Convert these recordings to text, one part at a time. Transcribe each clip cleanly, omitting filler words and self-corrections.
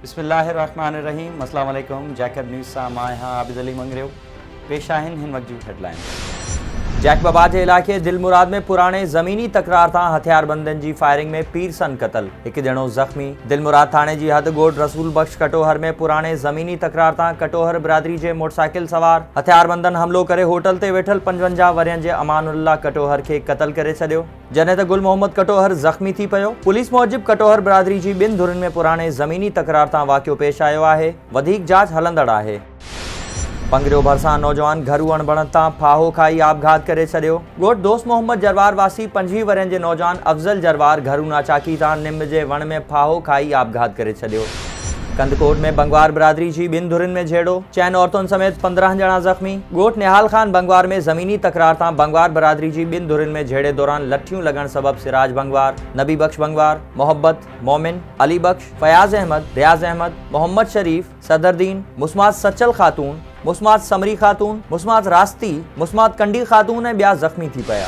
बिस्मिल्लाहिर्रहमानिर्रहीम। अस्सलाम वालेकुम। जैकब न्यूज़ सां मां आहियां आबिद अली मंगरियो। पेश आहिनि हिन वक्त जूं हेडलाइंस। जैकबाबाद जे इलाइक़े दिलमुराद में पुराने ज़मीनी तकरार तां हथियारबंदनि जी फायरिंग में पीरसन क़तल, हिकु ॼणो ज़ख़्मी। दिलमुराद थाणे जी हद ॻोठ रसूल बख्श कटोहर में पुराने ज़मीनी तकरार तां कटोहर बिरादरी जे मोटरसाइकिल सवार हथियारबंदनि हमलो करे होटल ते वेठल 55 वरियनि जे अमानुल्लाह कटोहर खे क़तल करे छॾियो, जॾहिं त गुल मोहम्मद कटोहर ज़ख़्मी थी पियो। पुलिस मूजिबि कटोहर बिरादरी जी ॿिनि धुरनि में पुराने ज़मीनी तकरार तां वाक़ियो पेश आयो आहे। वधीक जांच हलंदड़ आहे। पंगरियो भरिसां नौजवान घरू अणबणत तां फाहो खाई आपघात करे छॾियो। ॻोठ दोस्त मोहम्मद जरवार वासी 25 वरियनि जे नौजवान अफ़ज़ल जरवार घरू नाचाकी तां निम जे वण में फाहो खाई आपघात करे छॾियो। कंदकोट में बंगवार बिरादरी जी ॿिनि धुरनि में झेड़ो, 4 औरतुनि समेत 15 ॼणा ज़ख़्मी। ॻोठ निहाल खान बंगवार में ज़मीनी तकरार तां बंगवार बिरादरी जी ॿिनि धुरनि में झेड़े दौरान लठियूं लॻण सबब सिराज बंगवार, नबी बख्श बंगवार, मोहब्बत, मोमिन, अली बख्श, फयाज़ अहमद, रियाज़ अहमद, मोहम्मद शरीफ, सदरदीन, मुस्मात सचल खातून, मुस्मात समरी खातून, मुस्मात रास्ती, मुस्मात कंडी खातून ऐं ॿिया ज़ख़्मी थी पिया।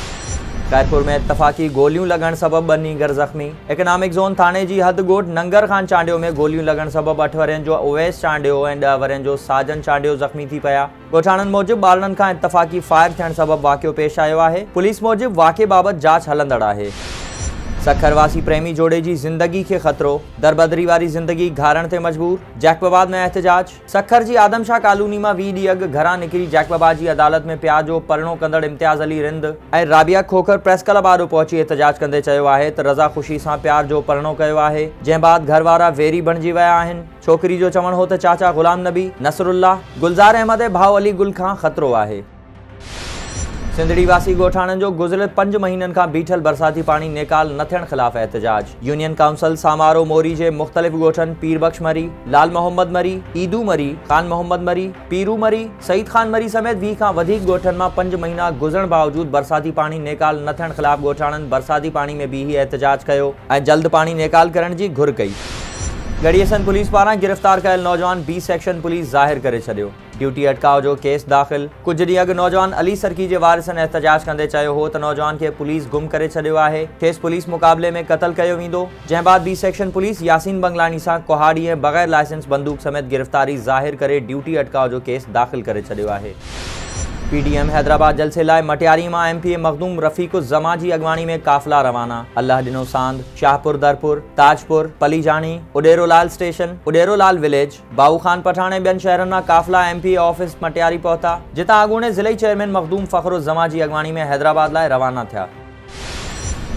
कैरपुर में इतफाक़ी गोलियूं लॻण सबब 2 नीगर ज़ख़्मी। इकनॉमिक ज़ोन थाणे जी हद ॻोठ नंगर खान चांडियो में गोलियूं लॻण सबब 8 वरियनि जो उवैस चांडियो ऐं 10 वरियनि जो साजन चांडियो ज़ख़्मी थी पिया। ॻोठाणनि मूजिबि ॿारनि खां इतफाक़ी फायर थियण सबब वाक़ियो पेश आयो आहे। पुलिस मूजिबि वाक़िए बाबति जांच हलंदड़ आहे। सखरवासी प्रेमी जोड़े जी ज़िंदगी के ख़तरो, दरबदरी वारी ज़िंदगी घारण ते मजबूर। जैकबाबाद में एहतजाज। सखर जी आदमशाह कॉलोनी मां 20 ॾींहं अॻु घरां निकिरी जैकबाबाद जी अदालत में प्यार जो परणो कंदड़ इम्तियाज़ अली रिंद ऐं राबिया खोखर प्रेस क्लब आॾो पहुची एहतजाज कंदे चयो आहे त रज़ा ख़ुशी सां प्यार जो परणो कयो आहे, जंहिं बाद घर वारा वेरी बणिजी विया आहिनि। छोकिरी जो चवणु हो त चाचा ग़ुलाम नबी, नसरुल्लाह, गुलज़ार अहमद ऐं भाउ अली गुल खां ख़तरो आहे। सिंधड़ी वासी ॻोठाणनि जो गुज़िरियल 5 महीननि खां बीठल बरसाती पाणी नेकाल न थियण ख़िलाफ़ एहतजाज। यूनियन काउंसिल सामारो मोरी जे मुख़्तलिफ़ ॻोठनि पीरबख्श मरी, लाल मोहम्मद मरी, ईदू मरी, खान मोहम्मद मरी, पीरू मरी, सईद खान मरी समेत 20 खां वधीक ॻोठनि मां 5 महीना गुज़रण बावजूद बरसाती पाणी नेकाल न थियण ख़िलाफ़ ॻोठाणनि बरसाती पाणी में बीही एहतजाज कयो ऐं जल्द पाणी नेकाल करण जी घुर कई। गड़ियसन पुलिस पारां गिरफ़्तार कयल नौजवान बी सेक्शन पुलिस ज़ाहिर करे छॾियो। ड्यूटी अटकाव जो केस दाख़िल। कुछ ॾींहं अॻु नौजवान अली सरकी जे वारिसनि एहतजाज कंदे चयो हो त नौजवान खे पुलिस गुम करे छॾियो आहे, खेसि पुलिस मुक़ाबले में क़तल कयो वेंदो, जंहिं बाद बी सेक्शन पुलिस यासीन बंगलानी सां कुहाड़ी ऐं बग़ैर लाइसेंस बंदूक समेत गिरफ़्तारी ज़ाहिर करे ड्यूटी अटकाव जो केस दाख़िल करे छॾियो आहे। पीडीएम हैदराबाद जलसे लाइ मटियारी मां एमपीए मखदूम रफ़ीक़ुज़्ज़मा जी अॻवानी में काफ़िला रवाना। अल्लाह ॾिनो सांद, शाहपुर दरपुर, ताजपुर, पलीजानी, उडेरोलाल स्टेशन, उडेरोलाल विलेज, बाऊ खान पठान ऐं ॿियनि शहरनि मां काफ़िला एमपीए ऑफिस मटियारी पहुता, जितां अॻूणे ज़िले चेयरमैन मखदूम फ़खरुज़्ज़मा जी अॻवानी में हैदराबाद लाइ रवाना थिया।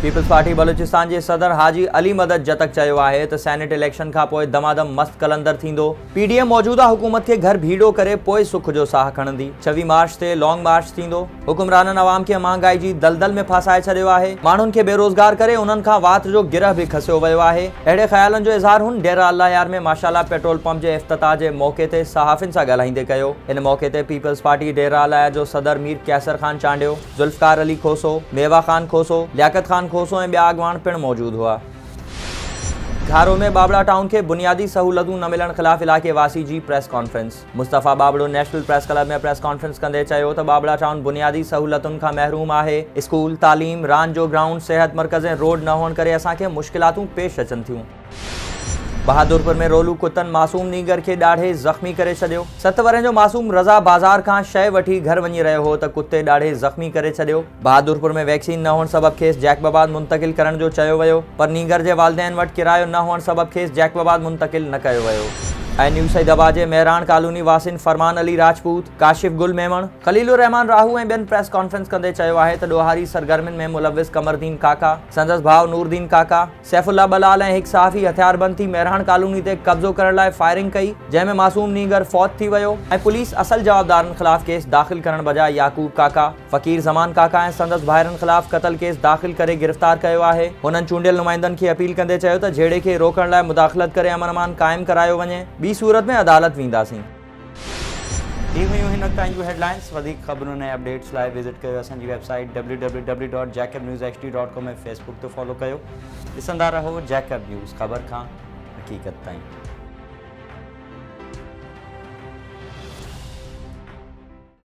पीपल्स पार्टी बलूचिस्तान जे सदर हाजी अली मदद जतक चयो आहे त सेनेट इलेक्शन खां पोइ दमादम मस्त कलंदर थींदो। पीडीएम मौजूदा हुकूमत खे घर भीड़ो करे पोइ सुख जो साह खणंदी। 26 मार्च ते लॉन्ग मार्च थींदो। हुकुमराननि अवाम खे महांगाई जी दलदल में फासाए छॾियो आहे। माण्हुनि खे बेरोज़गार करे उन्हनि खां वात जो गिरह बि खसियो वियो आहे। अहिड़े ख़्यालनि जो इज़हार हुन डेरा अल्लाह यार में माशाअल्लाह पेट्रोल पंप जे इफ़्तिताह जे मौक़े ते सहाफ़ियुनि सां ॻाल्हाईंदे कयो। इन मौक़े ते पीपल्स पार्टी डेरा अल्लाह यार जो सदर मीर कैसर खान चांडियो, जुल्फ़कार अली खोसो, मेवा खान खोसो, लियाकत खान खोसो ऐं ॿिया अॻवान पिण मौजूद हुआ। घारो में बाबड़ा टाउन के बुनियादी सहूलतूं न मिलण ख़िलाफ़ इलाइक़े वासी जी प्रेस कॉन्फ्रेंस। मुस्तफ़ा बाबड़ो नेशनल प्रेस क्लब में प्रेस कॉन्फ्रेंस कंदे चयो त बाबड़ा टाउन बुनियादी सहूलतुनि खां महरूम आहे। स्कूल, तालीम, रांदि जो ग्राउंड, सेहत मर्कज़ ऐं रोड न हुअण करे असांखे मुश्किलातूं पेश अचनि थियूं। बहादुरपुर में रोलू कुतनि मासूम नीगर खे ॾाढे ज़ख़्मी करे छॾियो। 7 वरियनि जो मासूम रज़ा बाज़ार खां शइ वठी घर वञी रहियो हो त कुते ॾाढे ज़ख़्मी करे छॾियो। बहादुरपुर में वैक्सीन न हुअण सबबि खेसि जैकबाबाद मुंतक़िल करण जो चयो वियो, पर नीगर जे वालिदैन वटि किरायो न हुअण सबबि खेसि जैकबाबाद मुंतक़िल न कयो वियो। ऐं न्यू सईदाबाद जे मेहरान कॉलोनी वासिन फरमान अली राजपूत, काशिफ गुल मेमण, खलीलुर रहमान राहू ऐं ॿियनि प्रेस कॉन्फ्रेंस कंदे चयो आहे त ॾोहारी सरगर्मियुनि में मुलविस कमरदीन काका, संदसि भाउ नूरदीन काका, सैफुल्ला बलाल ऐं हिकु सहाफ़ी हथियारबंद थी मेहरान कॉलोनी ते कब्ज़ो करण लाइ फायरिंग कई, जंहिं में मासूम नीगर फौत थी वियो ऐं पुलिस असल जवाबदारनि ख़िलाफ़ केस दाख़िल करण बजाए याकूब काका, फ़कीर ज़मान काका ऐं संदसि भाइरनि ख़िलाफ़ क़तल केस दाख़िल करे गिरफ़्तार कयो आहे। हुननि चूंडियल नुमाइंदनि खे अपील कंदे चयो त झेड़े खे रोकण लाइ मुदाख़लत करे अमन अमान क़ाइमु करायो वञे, ॿी सूरत में अदालत वेंदासीं। ही हुयूं हिन वक़्त जूं हेडलाइंस। वधीक ख़बरुनि ऐं अपडेट्स लाइ विज़िट कयो असांजी वेबसाइट www.jacobnewsht.com ऐं फेसबुक ते फॉलो कयो। ॾिसंदा रहो जैकब न्यूज़, ख़बर खां हक़ीक़त ताईं।